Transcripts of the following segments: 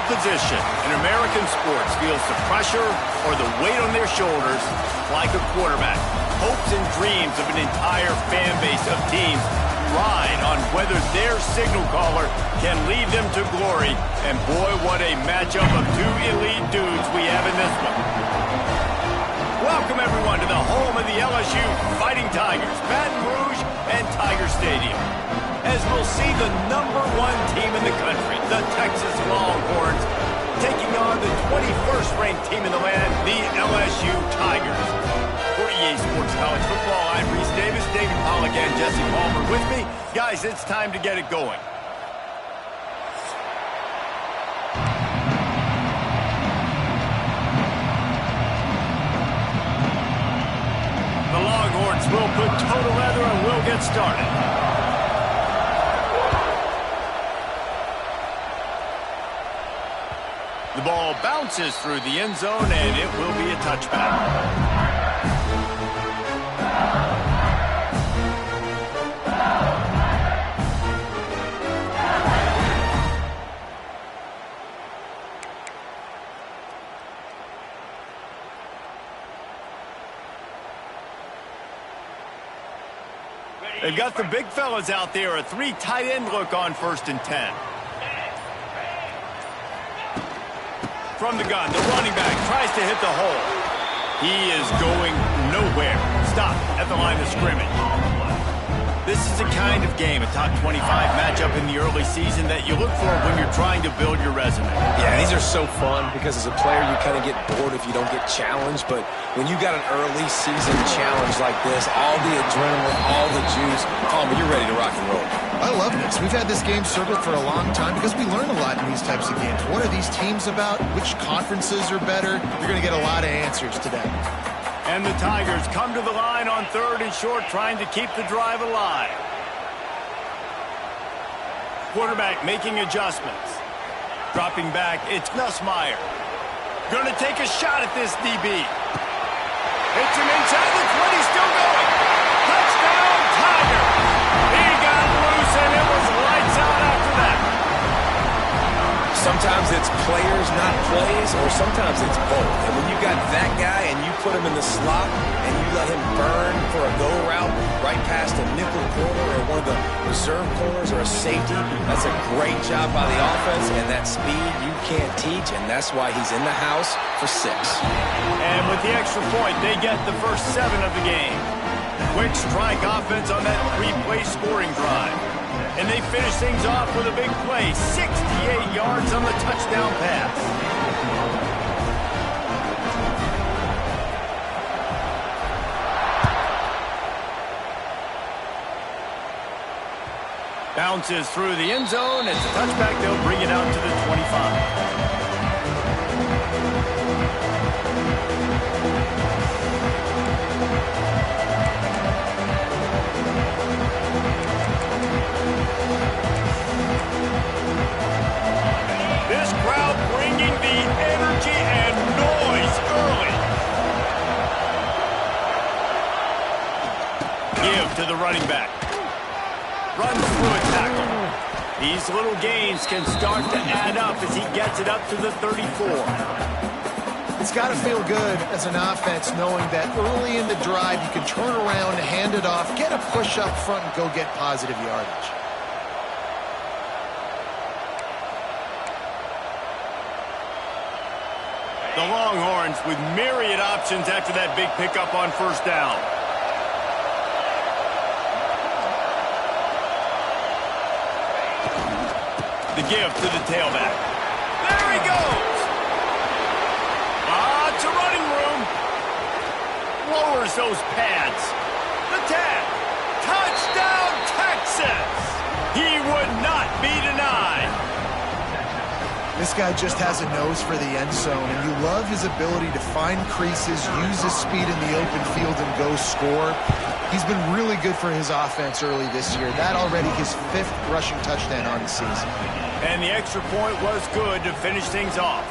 position in American sports feels the pressure or the weight on their shoulders like a quarterback. Hopes and dreams of an entire fan base of teams ride on whether their signal caller can lead them to glory. And boy, what a matchup of two elite dudes we have in this one. Welcome, everyone, to the home of the LSU Fighting Tigers, Baton Rouge and Tiger Stadium. As we'll see the #1 team in the country, the Texas Longhorns, taking on the 21st ranked team in the land, the LSU Tigers. For EA Sports College Football, I'm Reese Davis, David Pollack, and Jesse Palmer with me. Guys, it's time to get it going. The Longhorns will put total leather and we'll get started. The ball bounces through the end zone, and it will be a touchback. They've got the big fellas out there, a 3 tight end look on 1st and 10. From the gun, the running back tries to hit the hole. He is going nowhere. Stop at the line of scrimmage. This is the kind of game, a top 25 matchup in the early season that you look for when you're trying to build your resume. Yeah, these are so fun because as a player you kind of get bored if you don't get challenged, but when you got an early season challenge like this, all the adrenaline, all the juice, Palmer, you're ready to rock and roll. I love this. We've had this game circled for a long time because we learn a lot in these types of games. What are these teams about? Which conferences are better? You're going to get a lot of answers today. And the Tigers come to the line on 3rd and short, trying to keep the drive alive. Quarterback making adjustments. Dropping back, it's Nussmeier. Going to take a shot at this DB. Hits him inside the 20, still going. Touchdown, Tiger. He got loose, and it was lights out after that. Sometimes it's players, not plays, or sometimes it's both. And when you got that guy and you put him in the slot and you let him burn for a go route right past a nickel corner or one of the reserve corners or a safety, that's a great job by the offense, and that speed you can't teach, and that's why he's in the house for 6. And with the extra point, they get the first 7 of the game. Quick strike offense on that 3-play scoring drive. And they finish things off with a big play, 68 yards on the touchdown pass. Bounces through the end zone. It's a touchback. They'll bring it out to the 25. This crowd bringing the energy and noise early. Give to the running back. Runs through a tackle. These little gains can start to add up as he gets it up to the 34. It's got to feel good as an offense knowing that early in the drive you can turn around, hand it off, get a push up front, and go get positive yardage. The Longhorns with myriad options after that big pickup on 1st down. The give to the tailback. There he goes. To running room. Lowers those pads. The tag. Touchdown, Texas. He would not be denied. This guy just has a nose for the end zone, and you love his ability to find creases, use his speed in the open field, and go score. He's been really good for his offense early this year. That already his 5th rushing touchdown on the season. And the extra point was good to finish things off.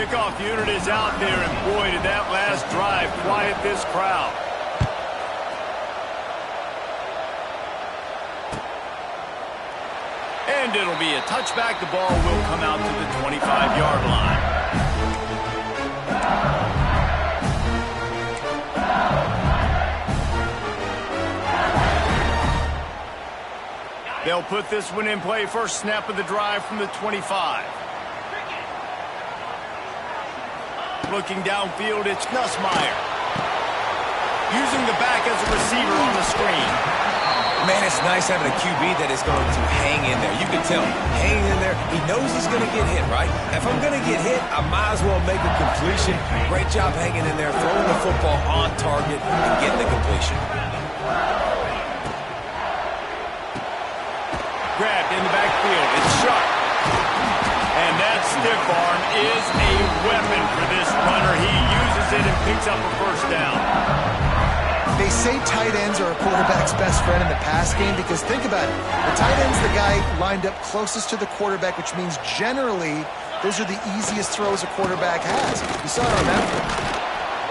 Kickoff unit is out there, and boy, did that last drive quiet this crowd. And it'll be a touchback. The ball will come out to the 25-yard line. They'll put this one in play. First snap of the drive from the 25. Looking downfield, it's Nussmeier. Using the back as a receiver on the screen. Man, it's nice having a QB that is going to hang in there. You can tell, hanging in there. He knows he's going to get hit, right? If I'm going to get hit, I might as well make a completion. Great job hanging in there, throwing the football on target, and getting the completion. Grabbed in the backfield. It's Sharp. And that stiff arm is a weapon for this runner. He uses it and picks up a first down. They say tight ends are a quarterback's best friend in the pass game because think about it. The tight end's the guy lined up closest to the quarterback, which means generally those are the easiest throws a quarterback has. You saw it on that one.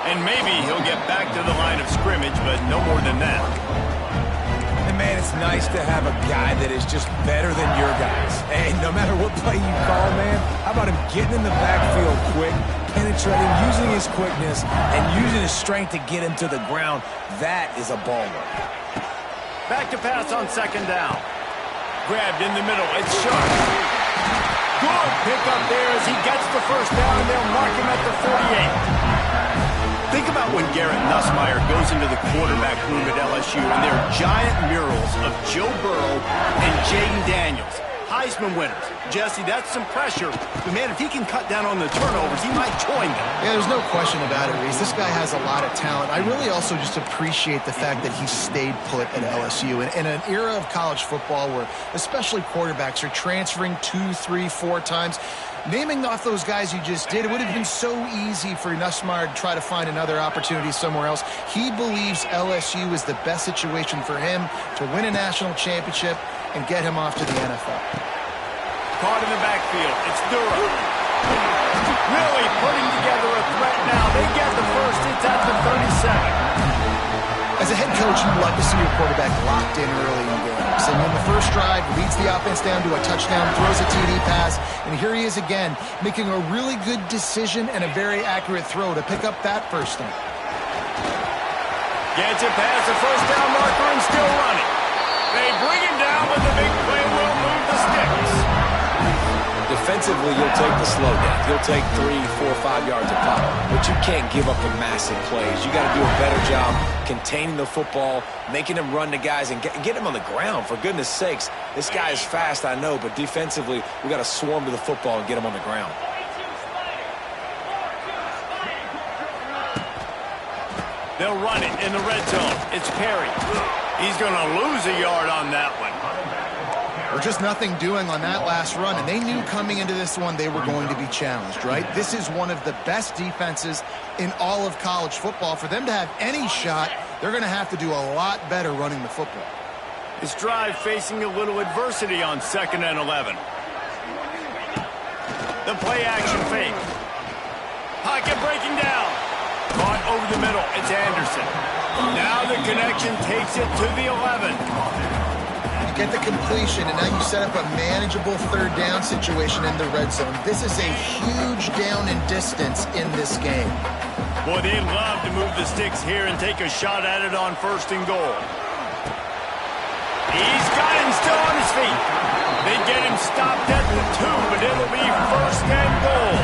And maybe he'll get back to the line of scrimmage, but no more than that. And man, it's nice to have a guy that is just better than your guys. And no matter what play you call, man, how about him getting in the backfield quick, penetrating, using his quickness, and using his strength to get him to the ground. That is a baller. Back to pass on second down. Grabbed in the middle. It's Sharp. Good pickup there as he gets the first down, and they'll mark him at the 48. Think about when Garrett Nussmeier goes into the quarterback room at LSU, and there are giant murals of Joe Burrow and Jaden Daniels. Heisman winners. Jesse, that's some pressure. But, man, if he can cut down on the turnovers, he might join them. Yeah, there's no question about it, Reese. This guy has a lot of talent. I really also just appreciate the fact that he stayed put at LSU. In an era of college football where especially quarterbacks are transferring 2, 3, 4 times, naming off those guys you just did, it would have been so easy for Nussmeier to try to find another opportunity somewhere else. He believes LSU is the best situation for him to win a national championship and get him off to the NFL. Caught in the backfield. It's Durham. Really putting together a threat now. They get the first. It's at the 37. As a head coach, you like to see your quarterback locked in early in games. And in the first drive, leads the offense down to a touchdown, throws a TD pass, and here he is again, making a really good decision and a very accurate throw to pick up that first down. Gets it past the first down marker and still running. They bring him down, but the big play will move the sticks. Defensively, you'll take the slow down. You'll take 3, 4, 5 yards a pop. But you can't give up the massive plays. You got to do a better job containing the football, making him run to guys, and get him on the ground. For goodness sakes, this guy is fast, I know, but defensively, we got to swarm to the football and get him on the ground. They'll run it in the red zone. It's Perry. He's going to lose a yard on that one. There's just nothing doing on that last run, and they knew coming into this one they were going to be challenged, right? This is one of the best defenses in all of college football. For them to have any shot, they're going to have to do a lot better running the football. This drive facing a little adversity on 2nd and 11. The play action fake. Pocket breaking down. Caught over the middle. It's Anderson. Now the connection takes it to the 11. You get the completion, and now you set up a manageable third down situation in the red zone. This is a huge down in distance in this game. Boy, they'd love to move the sticks here and take a shot at it on 1st and goal. He's got him still on his feet. They get him stopped at the 2, but it'll be 1st and goal.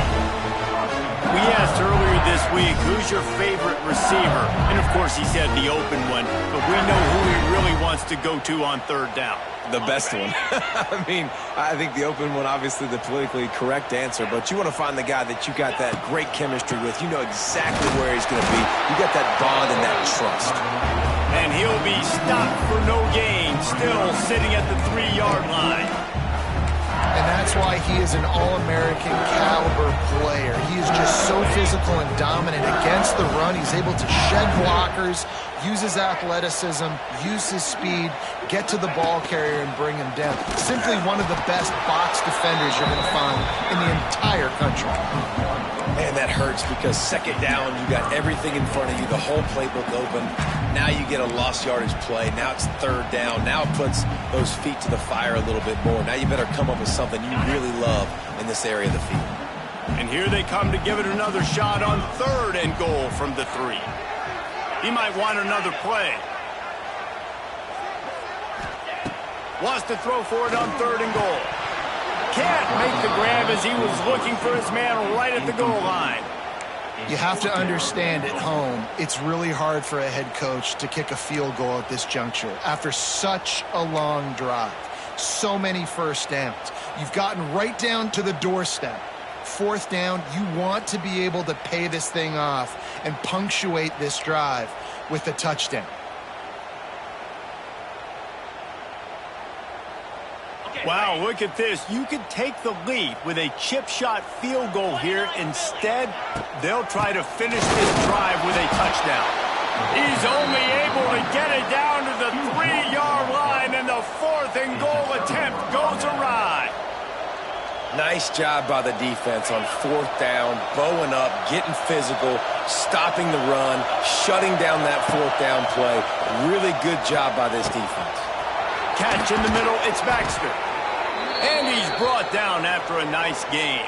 We asked earlier this week, who's your favorite receiver? And, of course, he said the open one, but we know who he really wants to go to on 3rd down. The best one. I mean, I think the open one, obviously the politically correct answer, but you want to find the guy that you got that great chemistry with. You know exactly where he's going to be. You got that bond and that trust. And he'll be stopped for no gain, still sitting at the 3-yard line. And that's why he is an All-American caliber player. He is just so physical and dominant against the run. He's able to shed blockers, use his athleticism, use his speed, get to the ball carrier and bring him down. Simply one of the best box defenders you're going to find in the entire country. Man, that hurts because second down, you got everything in front of you, the whole playbook open. Now you get a lost yardage play. Now it's third down. Now it puts those feet to the fire a little bit more. Now you better come up with something you really love in this area of the field. And here they come to give it another shot on 3rd and goal from the 3. He might want another play. Wants to throw for it on 3rd and goal. Can't make the grab as he was looking for his man right at the goal line. You have to understand at home, it's really hard for a head coach to kick a field goal at this juncture after such a long drive. So many first downs. You've gotten right down to the doorstep. 4th down, you want to be able to pay this thing off and punctuate this drive with a touchdown. Wow, look at this. You could take the lead with a chip shot field goal here. Instead, they'll try to finish this drive with a touchdown. He's only able to get it down to the 3-yard line, and the 4th and goal attempt goes awry. Nice job by the defense on 4th down, bowing up, getting physical, stopping the run, shutting down that 4th down play. Really good job by this defense. Catch in the middle, it's Baxter. And he's brought down after a nice game.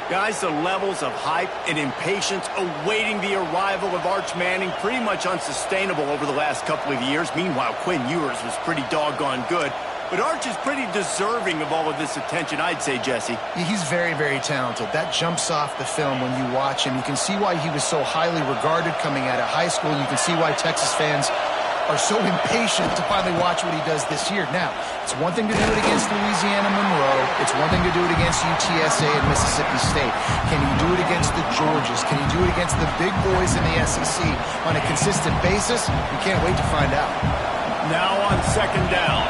Guys, the levels of hype and impatience awaiting the arrival of Arch Manning pretty much unsustainable over the last couple of years. Meanwhile, Quinn Ewers was pretty doggone good. But Arch is pretty deserving of all of this attention, I'd say, Jesse. He's very, very talented. That jumps off the film when you watch him. You can see why he was so highly regarded coming out of high school. You can see why Texas fans are so impatient to finally watch what he does this year. Now, it's one thing to do it against Louisiana Monroe. It's one thing to do it against UTSA and Mississippi State. Can he do it against the Georgias? Can he do it against the big boys in the SEC on a consistent basis? We can't wait to find out. Now on 2nd down.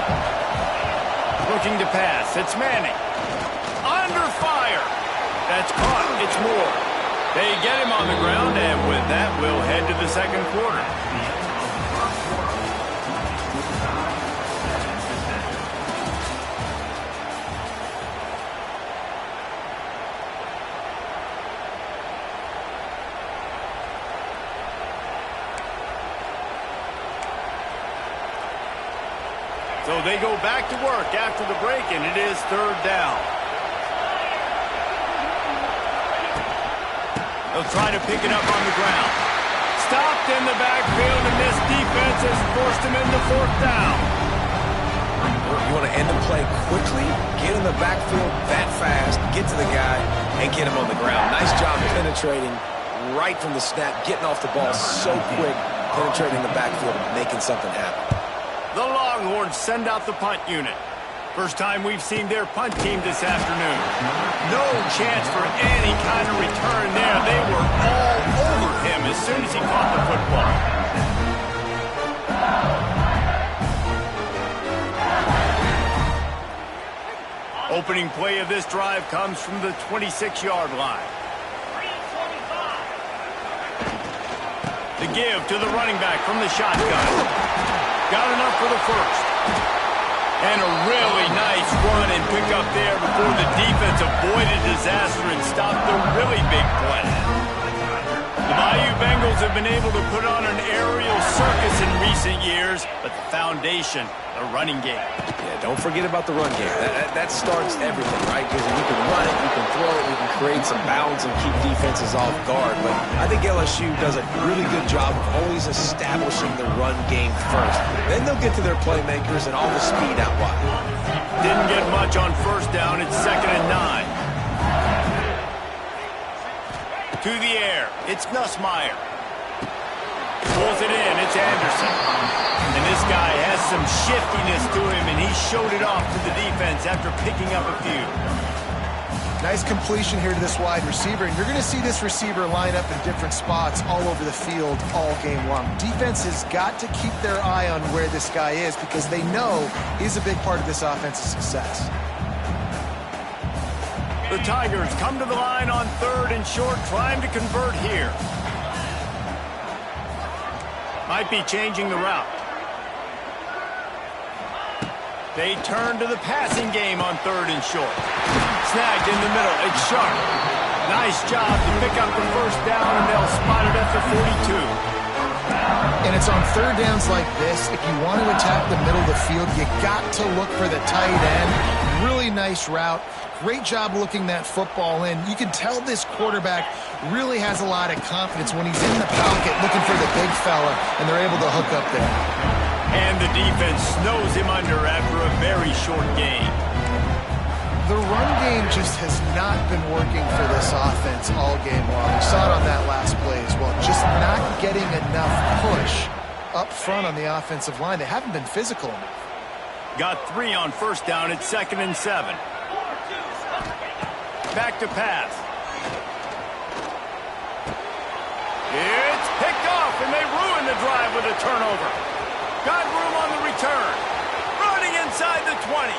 Looking to pass. It's Manning. Under fire. That's caught. It's Moore. They get him on the ground, and with that, we'll head to the 2nd quarter. So they go back to work after the break, and it is 3rd down. They'll try to pick it up on the ground. Stopped in the backfield, and this defense has forced him into 4th down. You want to end the play quickly, get in the backfield that fast, get to the guy, and get him on the ground. Nice job penetrating right from the snap, getting off the ball so quick, penetrating the backfield, making something happen. The Longhorns send out the punt unit. First time we've seen their punt team this afternoon. No chance for any kind of return there. They were all over him as soon as he caught the football. Opening play of this drive comes from the 26-yard line. The give to the running back from the shotgun. Got enough for the 1st. And a really nice run and pick up there before the defense avoided disaster and stopped the really big play. The Bayou Bengals have been able to put on an aerial circus in recent years, but the foundation, the running game. Yeah, don't forget about the run game. That starts everything, right? Because you can run it, you can throw it, you can create some bounds and keep defenses off guard. But I think LSU does a really good job of always establishing the run game first. Then they'll get to their playmakers and all the speed out wide. Didn't get much on 1st down. It's 2nd and 9. To the air, it's Nussmeier. Pulls it in, it's Anderson. And this guy has some shiftiness to him, and he showed it off to the defense after picking up a few. Nice completion here to this wide receiver, and you're going to see this receiver line up in different spots all over the field all game long. Defense has got to keep their eye on where this guy is because they know he's a big part of this offense's success. The Tigers come to the line on 3rd and short, trying to convert here. Might be changing the route. They turn to the passing game on 3rd and short. Snagged in the middle. It's Sharp. Nice job to pick up the first down, and they'll spot it at the 42. And it's on third downs like this. If you want to attack the middle of the field, you got to look for the tight end. Really nice route. Great job looking that football in. You can tell this quarterback really has a lot of confidence when he's in the pocket looking for the big fella, and they're able to hook up there. And the defense snows him under after a very short game. The run game just has not been working for this offense all game long. We saw it on that last play as well. Just not getting enough push up front on the offensive line. They haven't been physical enough. Got 3 on first down at 2nd and 7. Back to pass. It's picked off, and they ruin the drive with a turnover. Got room on the return. Running inside the 20.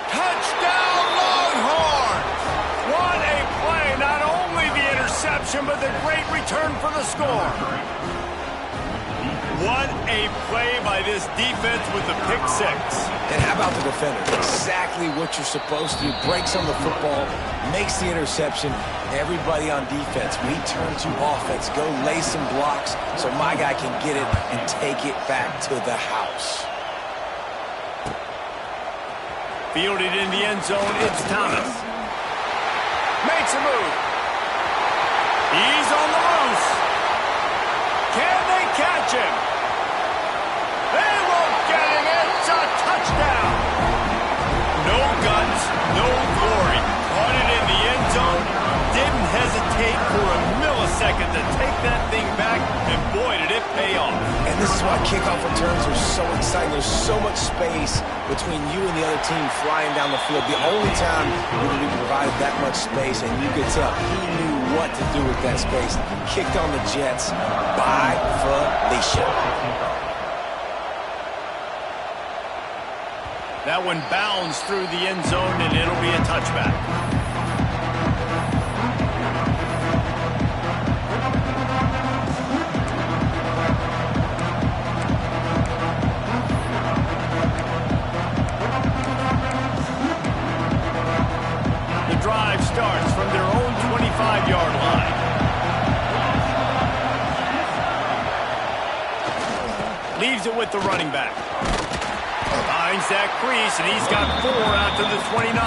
Touchdown, Longhorns! What a play. Not only the interception, but the great return for the score. What a play by this defense with the pick 6. And how about the defender? Exactly what you're supposed to do. Breaks on the football, makes the interception. Everybody on defense, we turn to offense. Go lay some blocks so my guy can get it and take it back to the house. Fielded in the end zone, it's Thomas. Makes a move. He's on the loose. Can they catch him? They won't get him. It's a touchdown. No guts, no glory. Caught it in the end zone. Didn't hesitate for a millisecond to take that thing back, and boy, did it pay off. And this is why kickoff returns are so exciting. There's so much space between you and the other team flying down the field. The only time you're going to be provided that much space, and you could tell he knew what to do with that space. Kicked on the Jets by Felicia. That one bounds through the end zone, and it'll be a touchback. The drive starts from their own 25-yard line. Leaves it with the running back. Finds that crease, and he's got 4 out to the 29.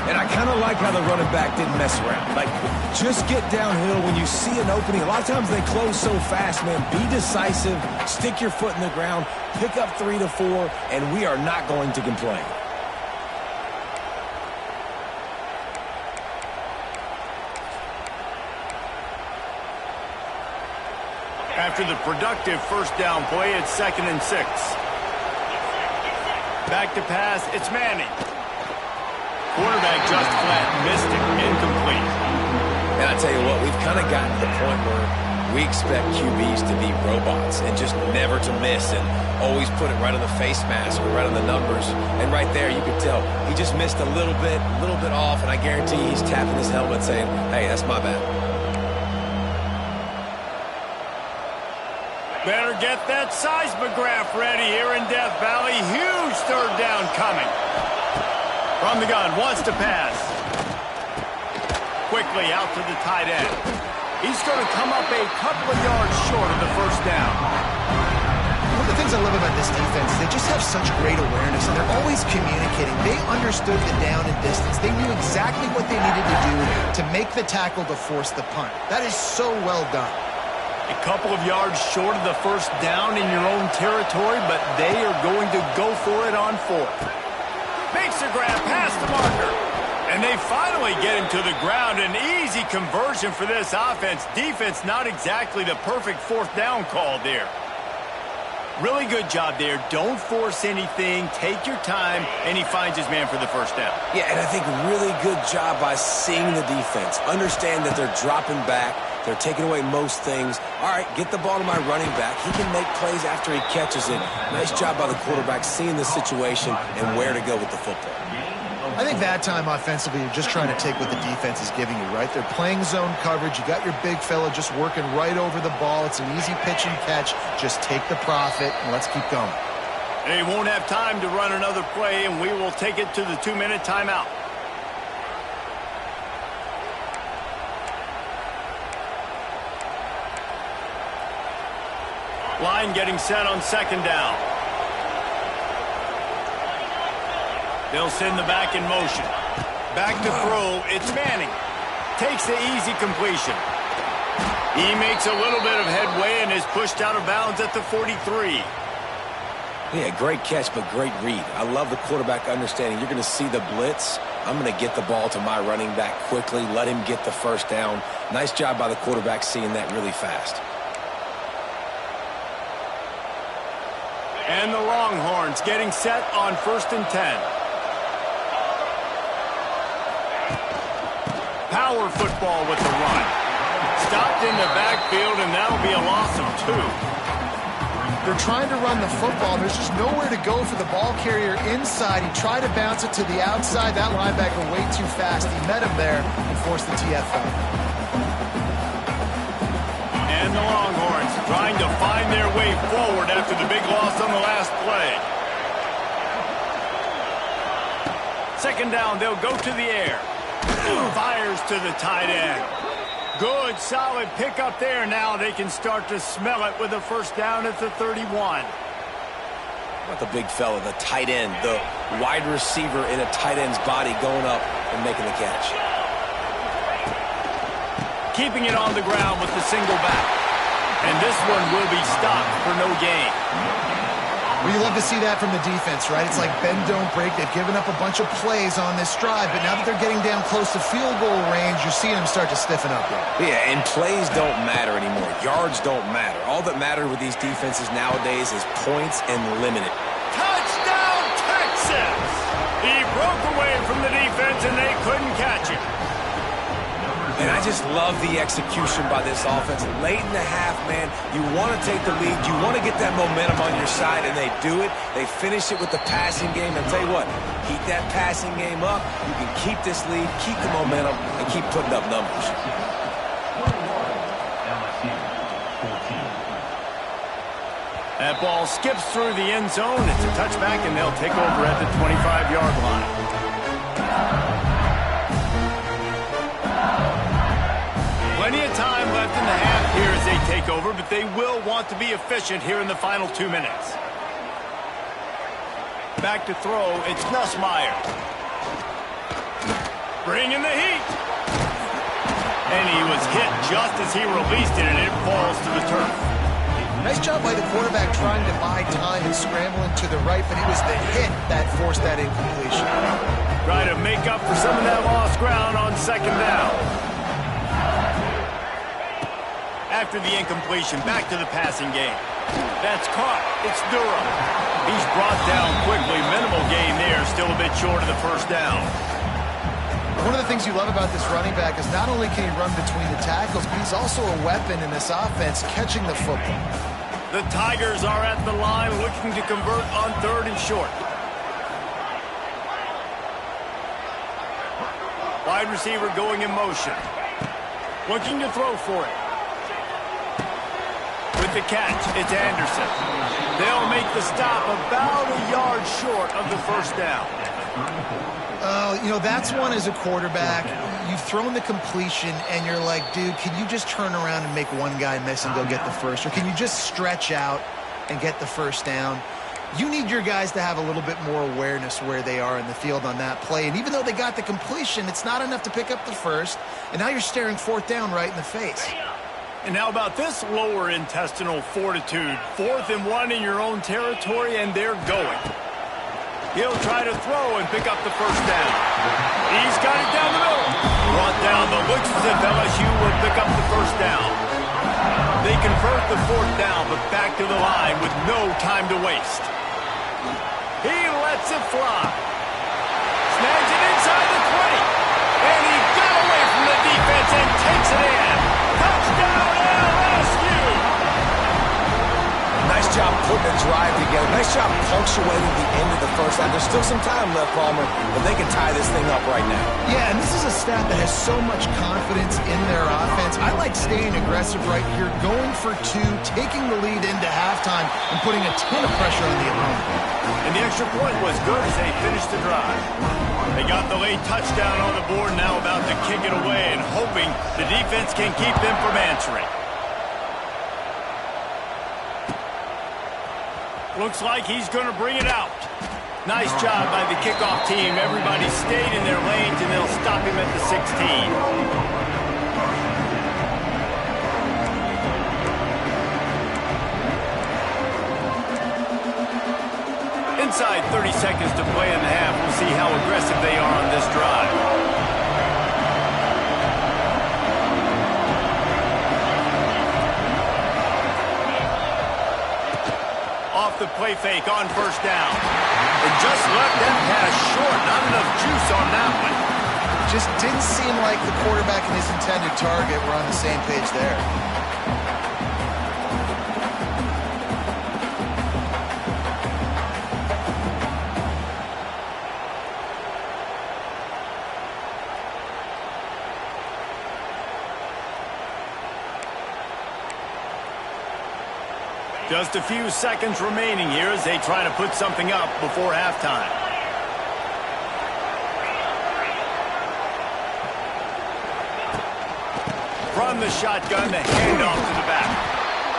And I kind of like how the running back didn't mess around. Like, just get downhill when you see an opening. A lot of times they close so fast, man. Be decisive, stick your foot in the ground, pick up 3 to 4, and we are not going to complain. After the productive first down play, it's 2nd and 6. Back to pass, it's Manning. Quarterback just flat missed it, incomplete. And I tell you what, we've kind of gotten to the point where we expect QBs to be robots and just never to miss and always put it right on the face mask or right on the numbers. And right there, you could tell he just missed a little bit off, and I guarantee he's tapping his helmet saying, hey, that's my bad. Better get that seismograph ready here in Death Valley. Huge third down coming. From the gun, wants to pass. Quickly out to the tight end. He's going to come up a couple of yards short of the first down. One of the things I love about this defense, they just have such great awareness, and they're always communicating. They understood the down and distance. They knew exactly what they needed to do to make the tackle to force the punt. That is so well done. A couple of yards short of the first down in your own territory, but they are going to go for it on 4th. Makes a grab past the marker. And they finally get him to the ground. An easy conversion for this offense. Defense, not exactly the perfect 4th down call there. Really good job there. Don't force anything. Take your time. And he finds his man for the first down. Yeah, and I think really good job by seeing the defense. Understand that they're dropping back. They're taking away most things. All right, get the ball to my running back. He can make plays after he catches it. Nice job by the quarterback seeing the situation and where to go with the football. I think that time offensively, you're just trying to take what the defense is giving you, right? They're playing zone coverage. You got your big fella just working right over the ball. It's an easy pitch and catch. Just take the profit, and let's keep going. They won't have time to run another play, and we will take it to the 2-minute timeout. Line getting set on second down. They'll send the back in motion. Back to throw. It's Manning. Takes the easy completion. He makes a little bit of headway and is pushed out of bounds at the 43. Yeah, great catch, but great read. I love the quarterback understanding. You're going to see the blitz. I'm going to get the ball to my running back quickly, let him get the first down. Nice job by the quarterback seeing that really fast. And the Longhorns getting set on 1st and 10. Power football with the run. Stopped in the backfield, and that'll be a loss of 2. They're trying to run the football. There's just nowhere to go for the ball carrier inside. He tried to bounce it to the outside. That linebacker way too fast. He met him there and forced the TFL. And the Longhorns trying to find their way forward after the big loss on the last play. Second down, they'll go to the air. Fires to the tight end. Good, solid pickup there. Now they can start to smell it with a first down at the 31. About the big fella, the tight end, the wide receiver in a tight end's body going up and making the catch. Keeping it on the ground with the single back. And this one will be stopped for no gain. Well, you love to see that from the defense, right? It's like bend, don't break. They've given up a bunch of plays on this drive, but now that they're getting down close to field goal range, you're seeing them start to stiffen up there. Yeah, and plays don't matter anymore. Yards don't matter. All that matters with these defenses nowadays is points and limited. Touchdown, Texas! He broke away from the defense, and they couldn't catch him. And I just love the execution by this offense. Late in the half, man, you want to take the lead. You want to get that momentum on your side, and they do it. They finish it with the passing game. And tell you what, keep that passing game up. You can keep this lead, keep the momentum, and keep putting up numbers. That ball skips through the end zone. It's a touchback, and they'll take over at the 25-yard line. Plenty of time left in the half here as they take over, but they will want to be efficient here in the final 2 minutes. Back to throw, it's Nussmeier. Bringing the heat. And he was hit just as he released it, and it falls to the turf. Nice job by the quarterback trying to buy time and scrambling to the right, but it was the hit that forced that incompletion. Try to make up for some of that lost ground on second down. After the incompletion, back to the passing game. That's caught. It's Durham. He's brought down quickly. Minimal gain there. Still a bit short of the first down. One of the things you love about this running back is not only can he run between the tackles, but he's also a weapon in this offense, catching the football. The Tigers are at the line looking to convert on 3rd and short. Wide receiver going in motion. Looking to throw for it. With the catch, it's Anderson. They'll make the stop about a yard short of the first down. You know, that's one as a quarterback. You've thrown the completion, and you're like, dude, can you just turn around and make one guy miss and go get the first? Or can you just stretch out and get the first down? You need your guys to have a little bit more awareness where they are in the field on that play. And even though they got the completion, it's not enough to pick up the first. And now you're staring 4th down right in the face. And how about this lower intestinal fortitude? 4th and 1 in your own territory, and they're going. He'll try to throw and pick up the first down. He's got it down the middle. Brought down. The looks as if LSU will pick up the first down. They convert the 4th down, but back to the line with no time to waste. He lets it fly. Snags it inside the 20. And he got away from the defense and takes it in. Touchdown, LSU! Nice job putting a drive together. Nice job punctuating the end of the first half. There's still some time left, Palmer, but they can tie this thing up right now. Yeah, and this is a staff that has so much confidence in their offense. I like staying aggressive right here, going for 2, taking the lead into halftime, and putting a ton of pressure on the opponent. And the extra point was good as they finished the drive. They got the late touchdown on the board, now about to kick it away and hoping the defense can keep them from answering. Looks like he's going to bring it out. Nice job by the kickoff team. Everybody stayed in their lanes, and they'll stop him at the 16. Inside 30 seconds to play in the half. We'll see how aggressive they are on this drive. Off the play fake on first down. They just left that pass short. Not enough juice on that one. Just didn't seem like the quarterback and his intended target were on the same page there. Just a few seconds remaining here as they try to put something up before halftime. From the shotgun, the handoff to the back.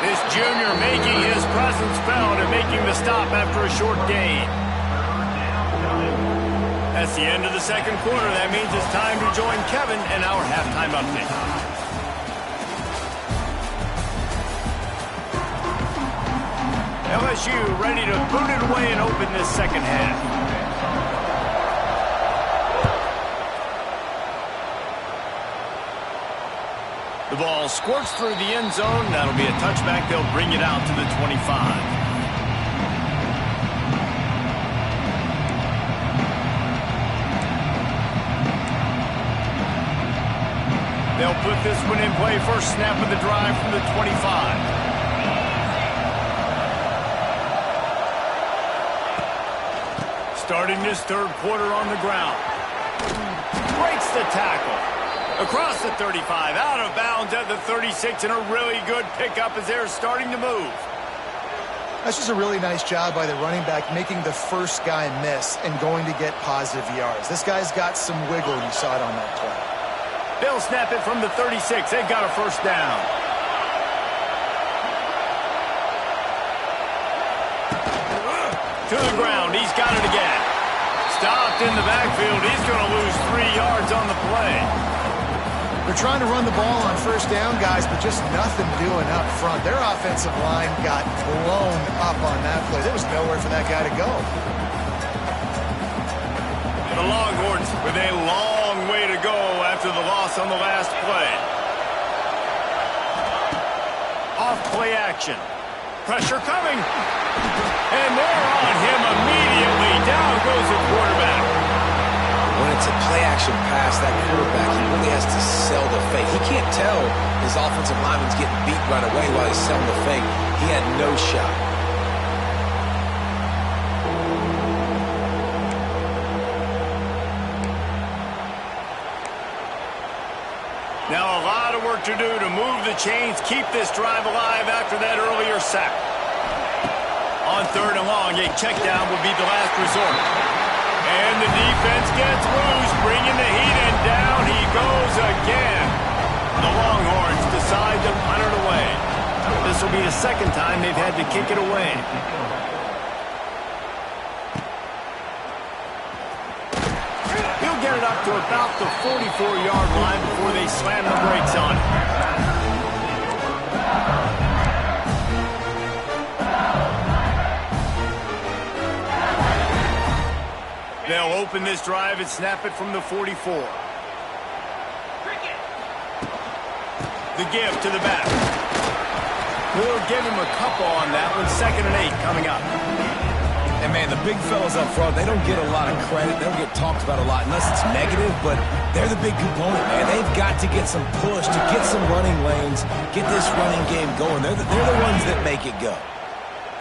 This junior making his presence felt and making the stop after a short gain. That's the end of the second quarter. That means it's time to join Kevin in our halftime update. LSU ready to boot it away and open this second half. The ball squirts through the end zone. That'll be a touchback. They'll bring it out to the 25. They'll put this one in play. First snap of the drive from the 25. Starting this third quarter on the ground. Breaks the tackle. Across the 35, out of bounds at the 36, and a really good pickup as they're starting to move. That's just a really nice job by the running back, making the first guy miss and going to get positive yards. This guy's got some wiggle. You saw it on that play. They'll snap it from the 36. They've got a first down. To the ground. He's got it again. Stopped in the backfield. He's going to lose 3 yards on the play. They're trying to run the ball on first down, guys, but just nothing doing up front. Their offensive line got blown up on that play. There was nowhere for that guy to go. The Longhorns with a long way to go after the loss on the last play. Off play action. Pressure coming. And they're on him immediately. Down goes the quarterback. When it's a play-action pass, that quarterback, he really has to sell the fake. He can't tell his offensive lineman's getting beat right away while he's selling the fake. He had no shot. Now a lot of work to do to move the chains, keep this drive alive after that earlier sack. On third and long, a check down will be the last resort. And the defense gets loose, bringing the heat, and down he goes again. The Longhorns decide to punt it away. This will be the second time they've had to kick it away. He'll get it up to about the 44-yard line before they slam the brakes on it. They'll open this drive and snap it from the 44. The give to the back. We'll give him a couple on that one. 2nd and 8 coming up. And, man, the big fellas up front, they don't get a lot of credit. They don't get talked about a lot unless it's negative, but they're the big component, man. They've got to get some push, to get some running lanes, get this running game going. They're the ones that make it go.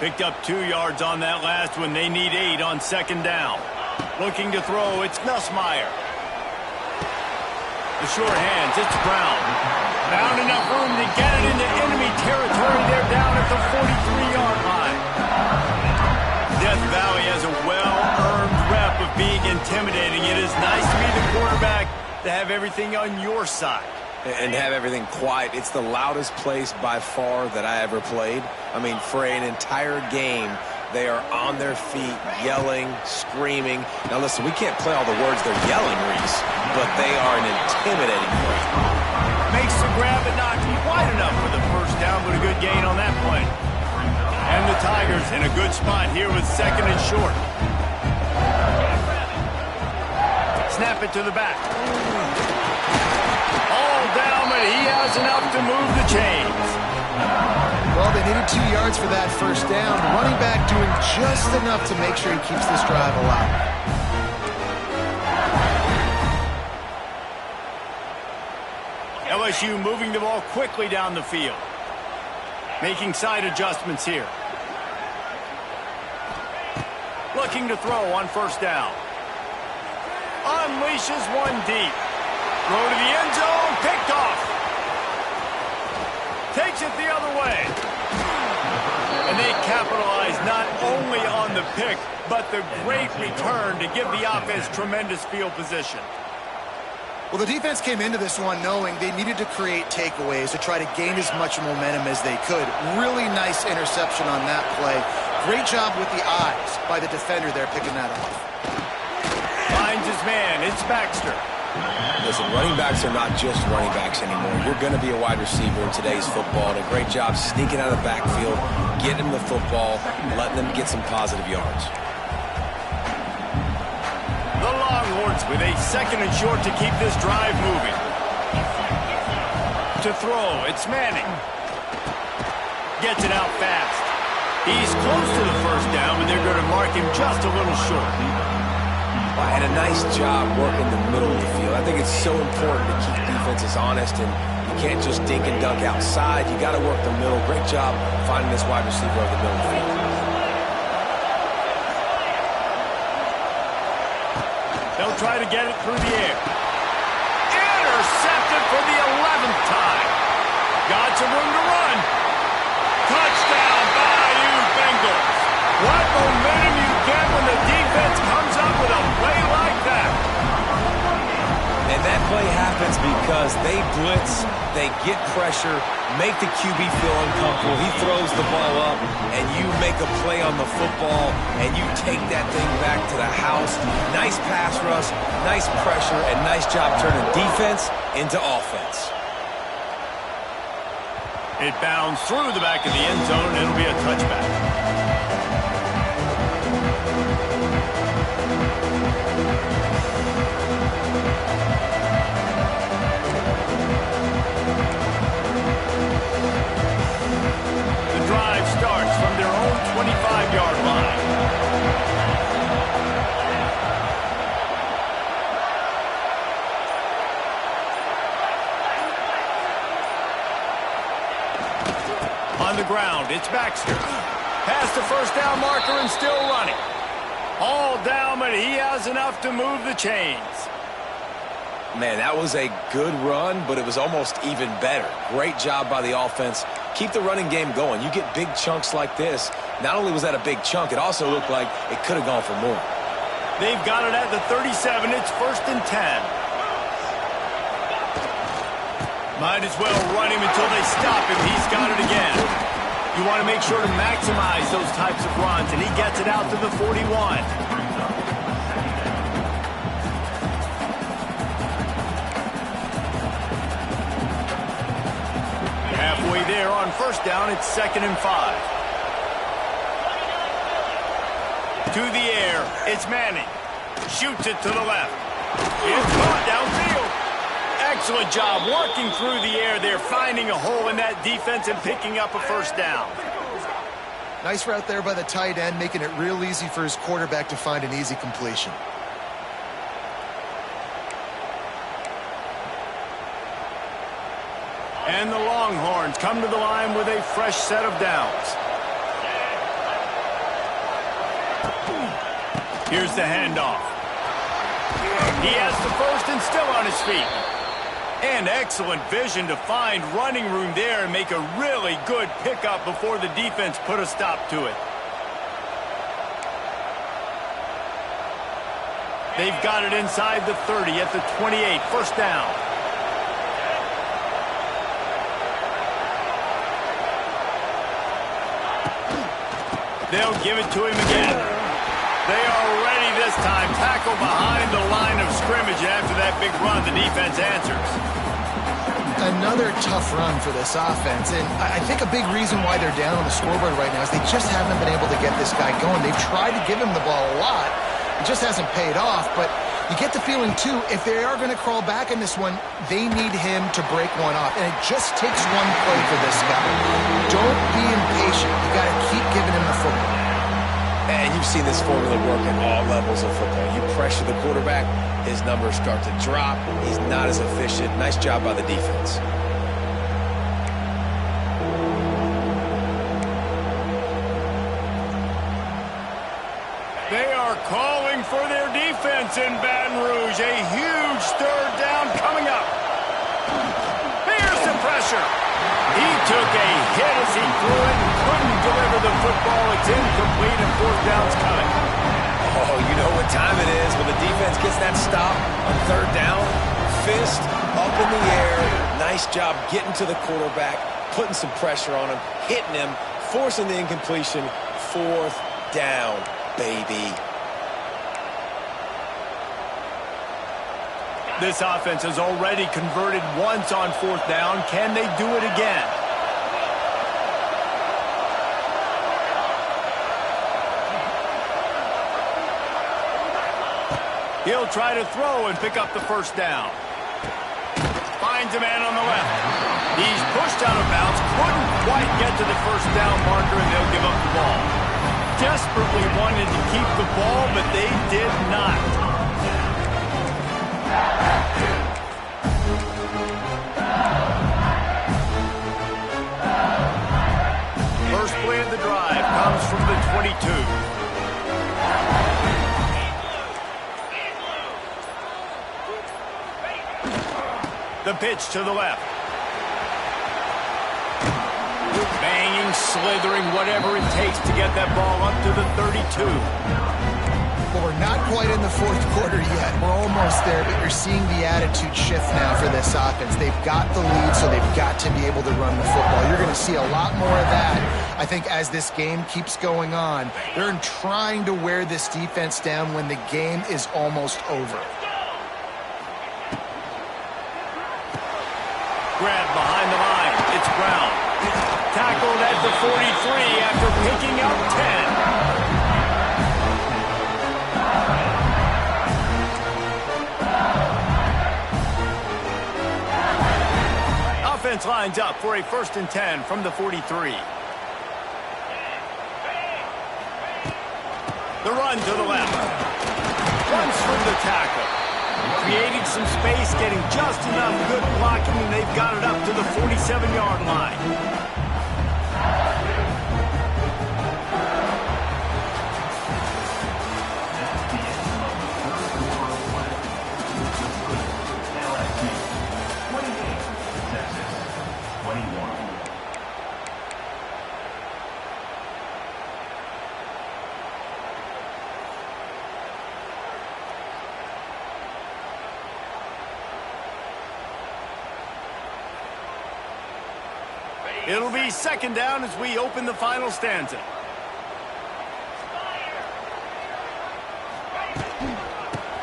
Picked up 2 yards on that last one. They need 8 on 2nd down. Looking to throw, it's Nussmeier. The short hands, it's Brown. Found enough room to get it into enemy territory. They're down at the 43-yard line. Death Valley has a well-earned rep of being intimidating. It is nice to be the quarterback, to have everything on your side. And have everything quiet. It's the loudest place by far that I ever played. I mean, for an entire game, They are on their feet, yelling, screaming. Now listen, we can't play all the words they're yelling, Reese, but they are an intimidating play. Makes the grab but not quite enough for the first down, but a good gain on that play. And the Tigers in a good spot here with second and short. Snap it to the back. All down, but he has enough to move the chains. Well, they needed 2 yards for that first down. The running back doing just enough to make sure he keeps this drive alive. LSU moving the ball quickly down the field. Making side adjustments here. Looking to throw on first down. Unleashes one deep. Throw to the end zone. Picked off. Takes it the other way. And they capitalize not only on the pick, but the great return to give the offense tremendous field position. Well, the defense came into this one knowing they needed to create takeaways to try to gain as much momentum as they could. Really nice interception on that play. Great job with the eyes by the defender there picking that off. Finds his man. It's Baxter. Listen, running backs are not just running backs anymore. You're going to be a wide receiver in today's football, and a great job sneaking out of the backfield, getting them the football, letting them get some positive yards. The Longhorns with a second and short to keep this drive moving. To throw, it's Manning. Gets it out fast. He's close to the first down, but they're going to mark him just a little short. And a nice job working the middle of the field. I think it's so important to keep defenses honest, and you can't just dink and dunk outside. You got to work the middle. Great job finding this wide receiver over the middle of the field. They'll try to get it through the air. Intercepted for the 11th time. Got some room to run. Touchdown, Bayou Bengals. What momentum you get when the defense comes up with a play like that. And that play happens because they blitz, they get pressure, make the QB feel uncomfortable. He throws the ball up, and you make a play on the football, and you take that thing back to the house. Nice pass rush, nice pressure, and nice job turning defense into offense. It bounds through the back of the end zone, and it'll be a touchback. Starts from their own 25-yard line. On the ground, it's Baxter. Past the first down marker and still running. All down, but he has enough to move the chains. Man, that was a good run, but it was almost even better. Great job by the offense. Keep the running game going. You get big chunks like this. Not only was that a big chunk, it also looked like it could have gone for more. They've got it at the 37. It's 1st and 10. Might as well run him until they stop him. He's got it again. You want to make sure to maximize those types of runs, and he gets it out to the 41. Halfway there on first down, it's 2nd and 5. To the air, it's Manning. Shoots it to the left. It's caught downfield. Excellent job working through the air there, finding a hole in that defense and picking up a first down. Nice route there by the tight end, making it real easy for his quarterback to find an easy completion. And the Longhorns come to the line with a fresh set of downs. Here's the handoff. He has the first and still on his feet. And excellent vision to find running room there and make a really good pickup before the defense put a stop to it. They've got it inside the 30 at the 28, first down. They'll give it to him again. They are ready this time. Tackle behind the line of scrimmage. After that big run, the defense answers. Another tough run for this offense, and I think a big reason why they're down on the scoreboard right now is they just haven't been able to get this guy going. They've tried to give him the ball a lot. It just hasn't paid off, but you get the feeling, too, if they are going to crawl back in this one, they need him to break one off, and it just takes one play for this guy. Don't be impatient. You got to keep giving him the football. And you've seen this formula work at all levels of football. You pressure the quarterback, his numbers start to drop. He's not as efficient. Nice job by the defense. They are calling for their defense in Baton Rouge. A huge third down coming up. Here's the pressure. He took a hit as he threw it and couldn't deliver the football. It's incomplete and fourth down's coming. Oh, you know what time it is when the defense gets that stop on third down. Fist up in the air. Nice job getting to the quarterback, putting some pressure on him, hitting him, forcing the incompletion. Fourth down, baby. This offense has already converted once on fourth down. Can they do it again? He'll try to throw and pick up the first down. Finds a man on the left. He's pushed out of bounds. Couldn't quite get to the first down marker, and they'll give up the ball. Desperately wanted to keep the ball, but they did not. First play of the drive comes from the 22. The pitch to the left. Banging, slithering, whatever it takes to get that ball up to the 32. Well, we're not quite in the fourth quarter yet. We're almost there, but you're seeing the attitude shift now for this offense. They've got the lead, so they've got to be able to run the football. You're going to see a lot more of that, I think, as this game keeps going on. They're trying to wear this defense down when the game is almost over. Grab behind the line. It's Brown. Tackled at the 43 after picking up 10. Offense lines up for a 1st and 10 from the 43. The run to the left. Runs from the tackle. Creating some space, getting just enough good blocking, and they've got it up to the 47-yard line. It'll be 2nd down as we open the final stanza.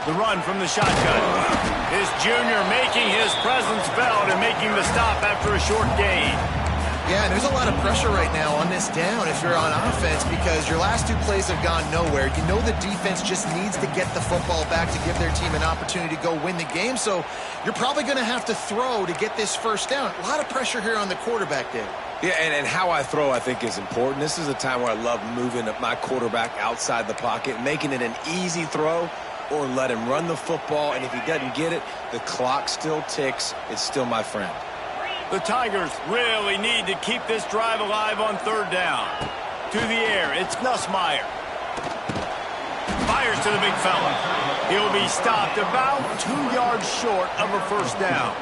The run from the shotgun. His junior making his presence felt and making the stop after a short gain. Yeah, there's a lot of pressure right now on this down if you're on offense because your last 2 plays have gone nowhere. You know the defense just needs to get the football back to give their team an opportunity to go win the game, so you're probably going to have to throw to get this 1st down. A lot of pressure here on the quarterback, Dave. Yeah, and how I throw, I think, is important. This is a time where I love moving my quarterback outside the pocket, making it an easy throw, or let him run the football, and if he doesn't get it, the clock still ticks. It's still my friend. The Tigers really need to keep this drive alive on 3rd down. To the air, it's Nussmeier. Fires to the big fella. He'll be stopped about 2 yards short of a 1st down.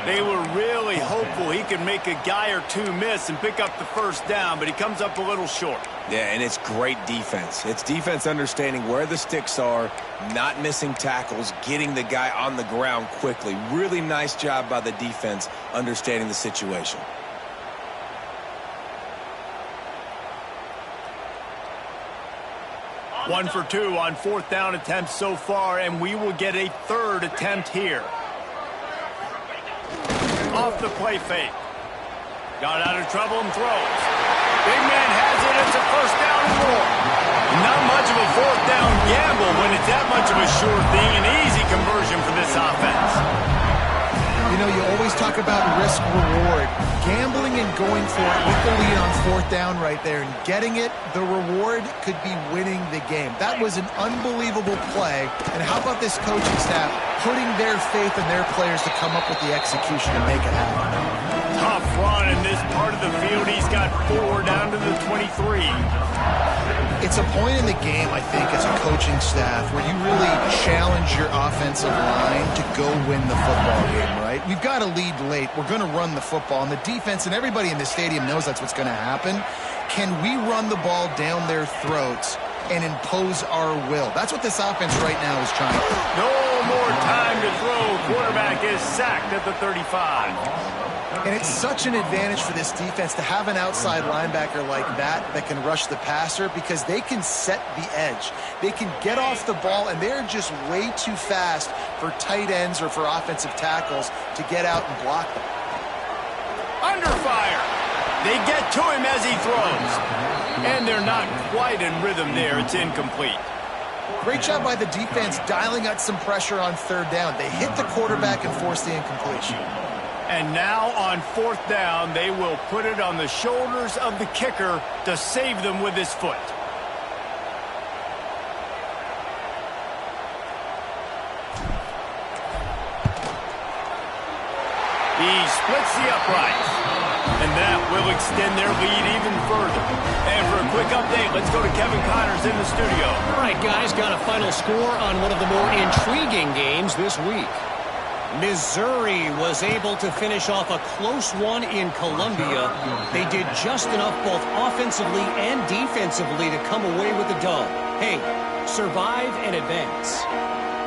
They were really hopeful he could make a guy or 2 miss and pick up the 1st down, but he comes up a little short. Yeah, and it's great defense. It's defense understanding where the sticks are, not missing tackles, getting the guy on the ground quickly. Really nice job by the defense understanding the situation. 1 for 2 on 4th down attempts so far, and we will get a 3rd attempt here. Off the play fake. Got out of trouble and throws. Big man has it. It's a 1st down and more. Not much of a 4th down gamble when it's that much of a sure thing. An easy conversion for this offense. You know, you always talk about risk-reward. Gambling and going for it with the lead on 4th down right there and getting it, the reward could be winning the game. That was an unbelievable play. And how about this coaching staff putting their faith in their players to come up with the execution and make it happen? Tough run in this part of the field. He's got 4 down to the 23. It's a point in the game, I think, as a coaching staff where you really challenge your offensive line to go win the football game, right? We've got to lead late. We're going to run the football. And the defense and everybody in the stadium knows that's what's going to happen. Can we run the ball down their throats and impose our will? That's what this offense right now is trying to do. No more time to throw. Quarterback is sacked at the 35. And it's such an advantage for this defense to have an outside linebacker like that can rush the passer because they can set the edge. They can get off the ball, and they're just way too fast for tight ends or for offensive tackles to get out and block them. Under fire. They get to him as he throws. And they're not quite in rhythm there. It's incomplete. Great job by the defense dialing out some pressure on 3rd down. They hit the quarterback and forced the incompletion. And now on 4th down, they will put it on the shoulders of the kicker to save them with his foot. He splits the uprights. And that will extend their lead even further. And for a quick update, let's go to Kevin Connors in the studio. All right, guys, got a final score on one of the more intriguing games this week. Missouri was able to finish off a close one in Columbia. They did just enough both offensively and defensively to come away with the dub. Hey, survive and advance.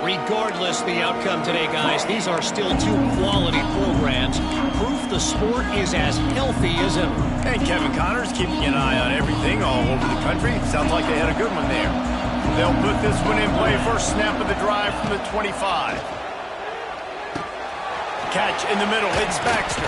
Regardless the outcome today, guys, these are still 2 quality programs. Proof the sport is as healthy as ever. And Kevin Connors keeping an eye on everything all over the country. Sounds like they had a good one there. They'll put this one in play. First snap of the drive from the 25. Catch in the middle. It's Baxter.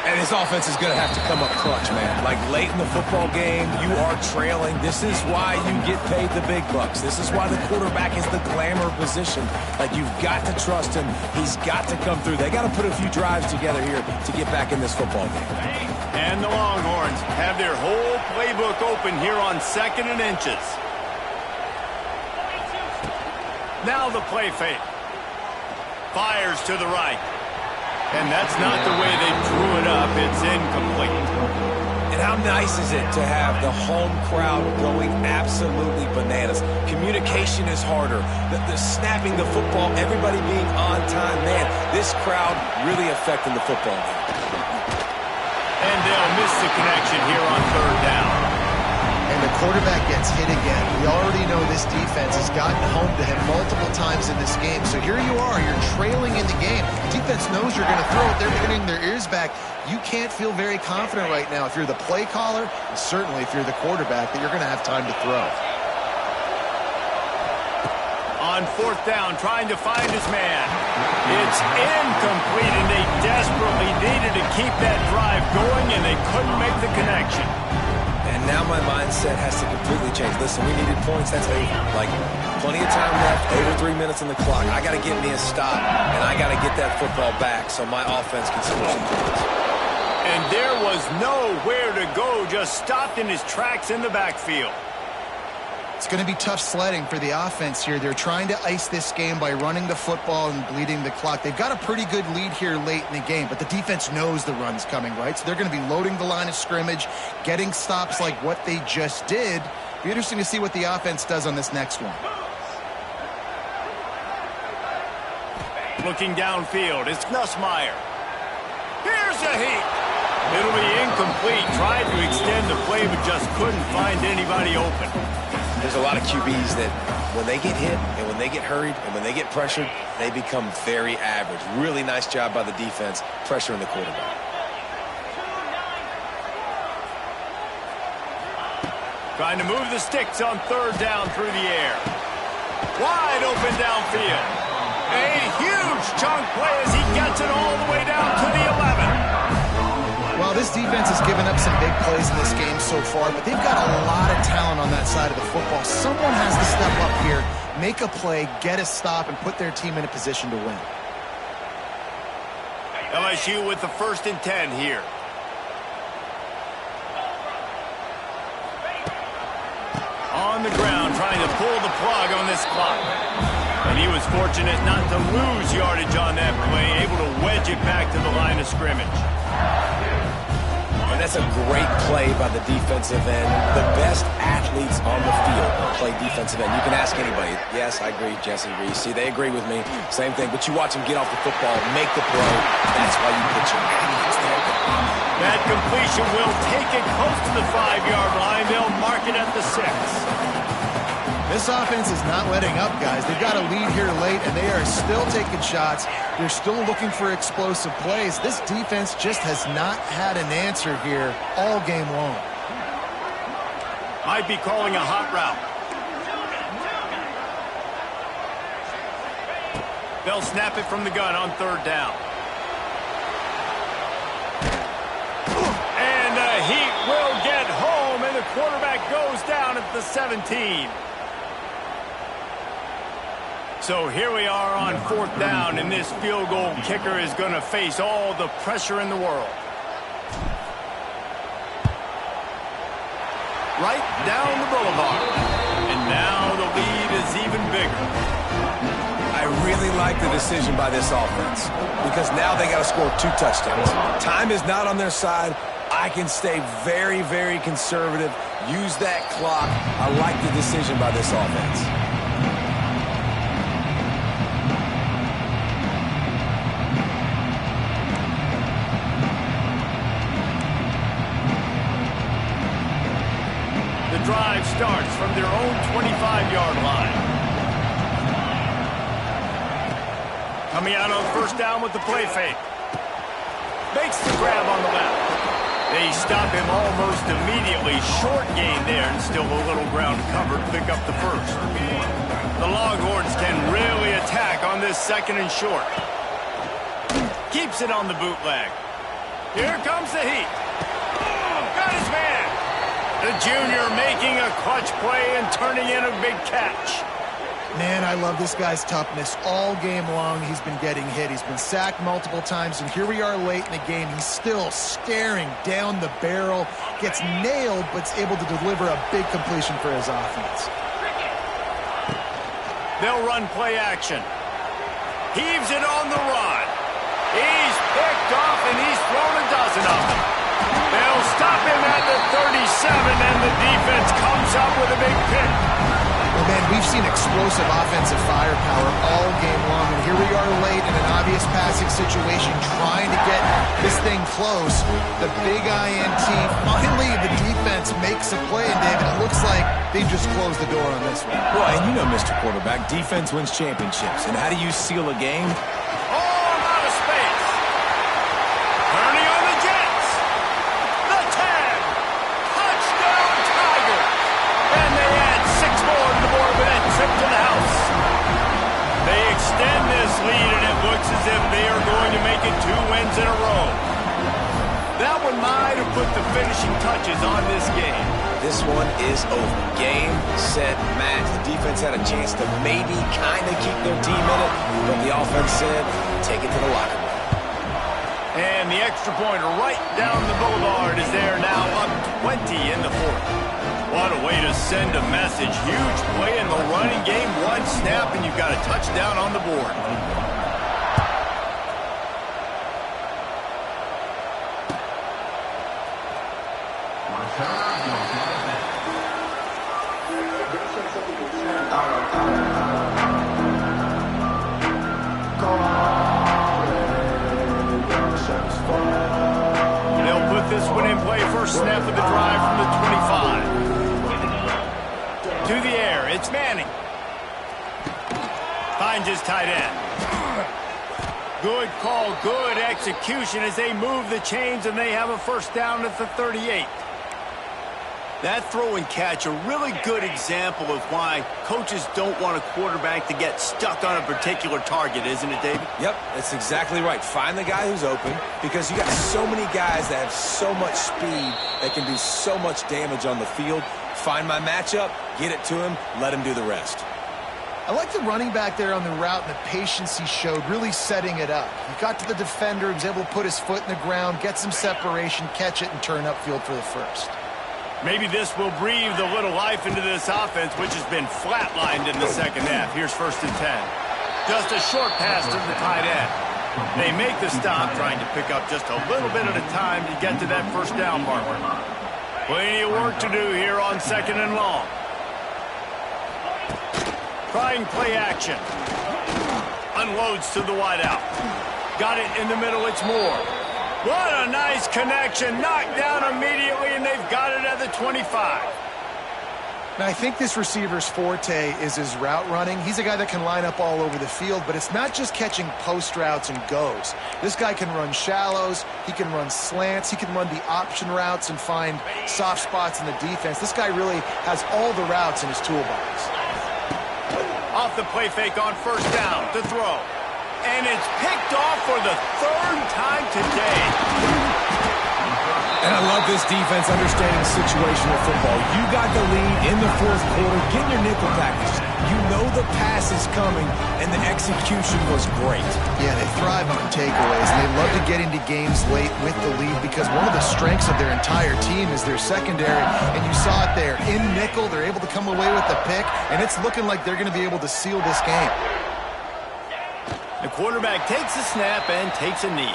And his offense is going to have to come up clutch, man. Like late in the football game, you are trailing. This is why you get paid the big bucks. This is why the quarterback is the glamour position. Like, you've got to trust him. He's got to come through. They got to put a few drives together here to get back in this football game. And the Longhorns have their whole playbook open here on 2nd and inches. Now the play fake. Fires to the right. And that's not the way they drew it up. It's incomplete. And how nice is it to have the home crowd going absolutely bananas? Communication is harder. The snapping the football, everybody being on time. Man, this crowd really affecting the football game. And they'll miss the connection here on 3rd down. And the quarterback gets hit again. We already know this defense has gotten home to him multiple times in this game. So here you are. You're trailing in the game. Defense knows you're going to throw it. They're turning their ears back. You can't feel very confident right now if you're the play caller, and certainly if you're the quarterback, that you're going to have time to throw. On 4th down, trying to find his man. It's incomplete, and they desperately needed to keep that drive going, and they couldn't make the connection. And now my mindset has to completely change. Listen, we needed points. That's over. Like, plenty of time left, over 3 minutes on the clock. I got to get me a stop, and I got to get that football back so my offense can score some points. And there was nowhere to go, just stopped in his tracks in the backfield. It's going to be tough sledding for the offense here. They're trying to ice this game by running the football and bleeding the clock. They've got a pretty good lead here late in the game, but the defense knows the run's coming, right? So they're going to be loading the line of scrimmage, getting stops like what they just did. Be interesting to see what the offense does on this next one. Looking downfield, it's Nussmeier. Here's a heat. It'll be incomplete. Tried to extend the play, but just couldn't find anybody open. There's a lot of QBs that when they get hit and when they get hurried and when they get pressured, they become very average. Really nice job by the defense pressuring the quarterback. Trying to move the sticks on third down through the air. Wide open downfield. A huge chunk play as he gets it all the way down to the 11. Well, this defense has given up some big plays in this game so far, but they've got a lot of talent on that side of the football. Someone has to step up here, make a play, get a stop, and put their team in a position to win. LSU with the 1st and 10 here. On the ground, trying to pull the plug on this clock. And he was fortunate not to lose yardage on that play, able to wedge it back to the line of scrimmage. And that's a great play by the defensive end. The best athletes on the field play defensive end. You can ask anybody. Yes, I agree, Jesse Reese. See, they agree with me. Same thing. But you watch them get off the football, make the play. That's why you put your athletes there. That completion will take it close to the 5-yard line. They'll mark it at the 6. This offense is not letting up, guys. They've got a lead here late, and they are still taking shots. They're still looking for explosive plays. This defense just has not had an answer here all game long. Might be calling a hot route. They'll snap it from the gun on third down. And the Heat will get home, and the quarterback goes down at the 17. So here we are on 4th down, and this field goal kicker is going to face all the pressure in the world. Right down the boulevard. And now the lead is even bigger. I really like the decision by this offense because now they got to score 2 touchdowns. Time is not on their side. I can stay very, very conservative. Use that clock. I like the decision by this offense. Drive starts from their own 25-yard line. Coming out on 1st down with the play fake. Makes the grab on the left. They stop him almost immediately. Short gain there, and still a little ground covered to pick up the 1st. The Longhorns can really attack on this 2nd and short. Keeps it on the bootleg. Here comes the Heat. Got his man. The junior making a clutch play and turning in a big catch. Man, I love this guy's toughness. All game long, he's been getting hit. He's been sacked multiple times, and here we are late in the game. He's still staring down the barrel, gets nailed, but's able to deliver a big completion for his offense. They'll run play action. Heaves it on the run. He's picked off, and he's thrown a dozen of them. They'll stop him at the 37, and the defense comes up with a big pick. Well, man, we've seen explosive offensive firepower all game long, and here we are late in an obvious passing situation trying to get this thing close. The big INT, finally the defense makes a play, and David, it looks like they just closed the door on this one. Well, and you know, Mr. Quarterback, defense wins championships. And how do you seal a game? As if they are going to make it 2 wins in a row. That one might have put the finishing touches on this game. This one is over. Game, set, match. The defense had a chance to maybe kind of keep their team in it, but the offense said, take it to the locker room. And the extra point right down the boulevard is there now, up 20 in the 4th. What a way to send a message. Huge play in the running game. 1 snap, and you've got a touchdown on the board. They'll put this one in play. First snap of the drive from the 25. To the air, it's Manning. Finds his tight end. Good call, good execution as they move the chains, and they have a 1st down at the 38. That throw and catch, a really good example of why coaches don't want a quarterback to get stuck on a particular target, isn't it, David? Yep, that's exactly right. Find the guy who's open, because you got so many guys that have so much speed that can do so much damage on the field. Find my matchup, get it to him, let him do the rest. I like the running back there on the route and the patience he showed, really setting it up. He got to the defender, he was able to put his foot in the ground, get some separation, catch it, and turn upfield for the first. Maybe this will breathe a little life into this offense, which has been flatlined in the second half. Here's 1st and 10. Just a short pass to the tight end. They make the stop, trying to pick up just a little bit at a time to get to that first down marker. Plenty of work to do here on 2nd and long. Trying play action. Unloads to the wideout. Got it in the middle, it's Moore. What a nice connection. Knocked down immediately, and they've got it at the 25. Now, I think this receiver's forte is his route running. He's a guy that can line up all over the field, but it's not just catching post routes and goes. This guy can run shallows, he can run slants, he can run the option routes and find soft spots in the defense. This guy really has all the routes in his toolbox. Off the play fake on 1st down to throw. And it's picked off for the 3rd time today. And I love this defense understanding situational football. You got the lead in the 4th quarter. Get your nickel package. You know the pass is coming, and the execution was great. Yeah, they thrive on takeaways, and they love to get into games late with the lead because one of the strengths of their entire team is their secondary, and you saw it there. In nickel, they're able to come away with the pick, and it's looking like they're going to be able to seal this game. The quarterback takes a snap and takes a knee.